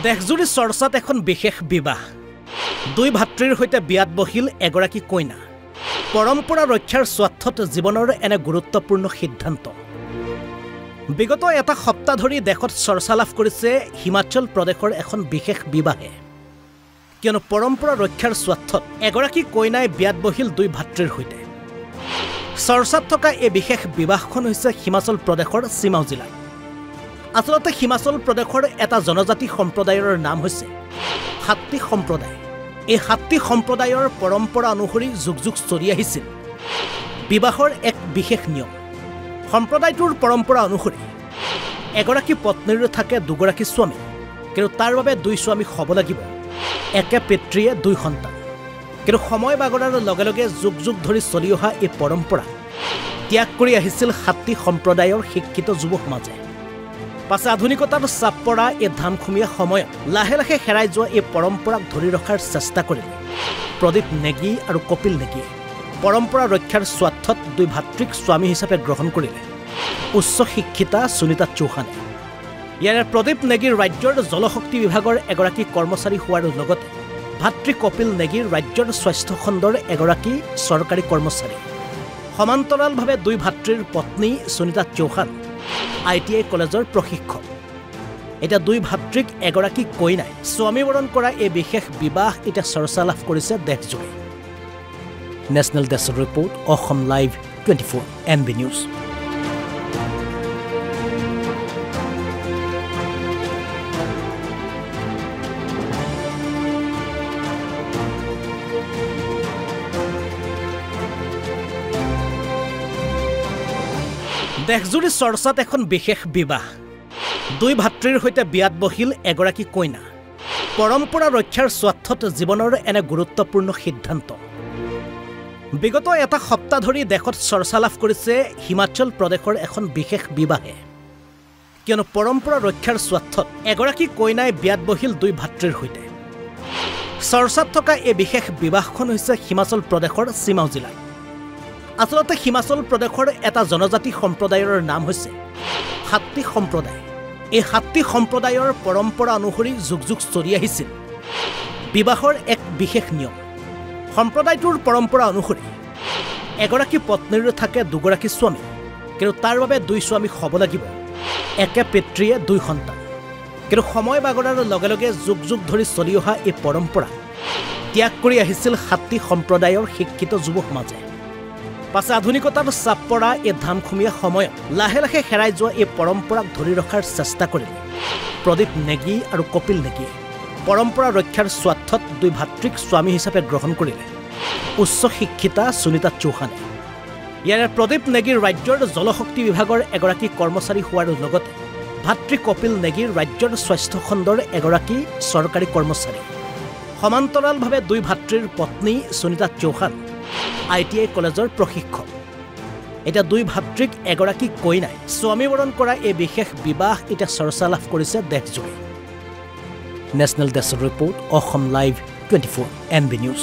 দেশজুৰি চৰ্চাত এখন বিশেষ বিবাহ দুই ভাতৃৰ সৈতে বিয়াত বহিল এগৰাকী কইনা পৰম্পৰা ৰক্ষাৰ স্বাৰ্থত জীৱনৰ এনে গুৰুত্বপূৰ্ণ সিদ্ধান্ত বিগত এটা সপ্তাহ ধৰি দেশত চৰ্চা লাভ কৰিছে হিমাচল প্ৰদেশৰ এখন বিশেষ বিবাহে কিয়নো পৰম্পৰা ৰক্ষাৰ স্বাৰ্থত এগৰাকী কইনাই বিয়াত বহিল দুই ভাতৃৰ সৈতে চৰ্চাত থকা এই বিশেষ বিবাহখন হৈছে হিমাচল প্ৰদেশৰ চিমাও জিলাৰ আসলতে হিমাচল প্ৰদেশৰ এটা জনজাতি সম্প্ৰদায়ৰ নাম হৈছে হাত্তি সম্প্ৰদায় এই হাত্তি সম্প্ৰদায়ৰ পৰম্পৰা অনুসৰি যুগ যুগ চলি আহিছিল বিবাহৰ এক বিশেষ নিয়ম সম্প্ৰদায়টোৰ পৰম্পৰা অনুসৰি এগৰাকী পত্নীৰ থাকে দুগৰাকী স্বামী কিন্তু তাৰ বাবে দুই স্বামী হ'ব লাগিব একে পিতৃয়ে দুই সন্তান কিন্তু সময় বাগৰাৰ লগে লগে যুগ যুগ ধৰি চলি অহা এই পৰম্পৰা ত্যাগ কৰি আহিছিল হাত্তি সম্প্ৰদায়ৰ শিক্ষিত যুৱ সমাজে পাছে আধুনিকতাৰ চাপ পৰা এই ধামখুমীয়া সময়ত লাহে লাহে হেৰাই যোৱা এই পৰম্পৰাক ধৰি ৰখাৰ চেষ্টা কৰিলে প্ৰদীপ নেগী আৰু কপিল নেগীয়ে পৰম্পৰা ৰক্ষাৰ স্বাৰ্থত দুই ভাতৃক স্বামী হিচাপে গ্ৰহণ কৰিলে উচ্চ শিক্ষিতা সুনীতা চৌহানে ইয়াৰে প্ৰদীপ নেগীৰ ৰাজ্যৰ জলশক্তি বিভাগৰ এগৰাকী কৰ্মচাৰী হোৱাৰ লগতে ভাতৃ কপিল নেগীৰ ৰাজ্যৰ স্বাস্থ্য খণ্ডৰ এগৰাকী চৰকাৰী কৰ্মচাৰী সমান্তৰালভাৱে দুই ভাতৃৰ পত্নী সুনীতা চৌহান ITI কলেজৰ প্ৰশিক্ষক এটা দুই ভাতৃক এগৰাকী কইনাই স্বামীবৰণ কৰা এই বিশেষ বিবাহ এটা চৰ্চা লাভ কৰিছে দেশজুৰি national desk report Assam live 24 NB news দেশজুৰি চৰ্চাত এখন বিশেষ বিবাহ দুই ভাতৃৰ সৈতে বিয়াত বহিল এগৰাকী কইনা পৰম্পৰা ৰক্ষাৰ স্বাৰ্থত জীৱনৰ এনে গুৰুত্বপূৰ্ণ সিদ্ধান্ত বিগত এটা সপ্তাহ ধৰি দেশত চৰ্চা লাভ কৰিছে হিমাচল প্ৰদেশৰ এখন বিশেষ বিবাহে কিয়নো পৰম্পৰা ৰক্ষাৰ স্বাৰ্থত এগৰাকী কইনাই বিয়াত বহিল দুই ভাতৃৰ সৈতে চৰ্চাত থকা এই বিশেষ বিবাহখন হৈছে হিমাচল প্ৰদেশৰ চিমাও জিলাৰ আসলতে হিমাচল প্ৰদেশৰ এটা জনজাতি সম্প্ৰদায়ৰ নাম হৈছে হাত্তি সম্প্ৰদায় এই হাত্তি সম্প্ৰদায়ৰ পৰম্পৰা অনুসৰি যুগ যুগ চলি আহিছিল বিবাহৰ এক বিশেষ নিয়ম সম্প্ৰদায়টোৰ পৰম্পৰা অনুসৰি এগৰাকী পত্নীৰ থাকে দুগৰাকী স্বামী কিন্তু তাৰ বাবে দুই স্বামী হ'ব লাগিব একে পিতৃয়ে দুই সন্তান কিন্তু সময় বাগৰাৰ লগে লগে যুগ যুগ ধৰি চলি অহা এই পৰম্পৰা ত্যাগ কৰি আহিছিল হাত্তি সম্প্ৰদায়ৰ শিক্ষিত যুৱ সমাজে পাছে আধুনিকতাৰ চাপ পৰা এই ধামখুমীয়া সময়ত লাহে লাহে হেৰাই যোৱা এই পৰম্পৰাক ধৰি ৰখাৰ চেষ্টা কৰিলে প্ৰদীপ নেগী আৰু কপিল নেগীয়ে পৰম্পৰা ৰক্ষাৰ স্বাৰ্থত দুই ভাতৃক স্বামী হিচাপে গ্ৰহণ কৰিলে উচ্চ শিক্ষিতা সুনীতা চৌহানে ইয়াৰে প্ৰদীপ নেগীৰ ৰাজ্যৰ জলশক্তি বিভাগৰ এগৰাকী কৰ্মচাৰী হোৱাৰ লগতে ভাতৃ কপিল নেগীৰ ৰাজ্যৰ স্বাস্থ্য খণ্ডৰ এগৰাকী চৰকাৰী কৰ্মচাৰী সমান্তৰালভাৱে দুই ভাতৃৰ পত্নী সুনীতা চৌহান ITI কলেজৰ প্ৰশিক্ষক এটা দুই ভাতৃক এগৰাকী কইনাই স্বামীবৰণ কৰা এই বিশেষ বিবাহ এটা চৰ্চা লাভ কৰিছে দেশজুৰি national desk report Assam live 24 NB news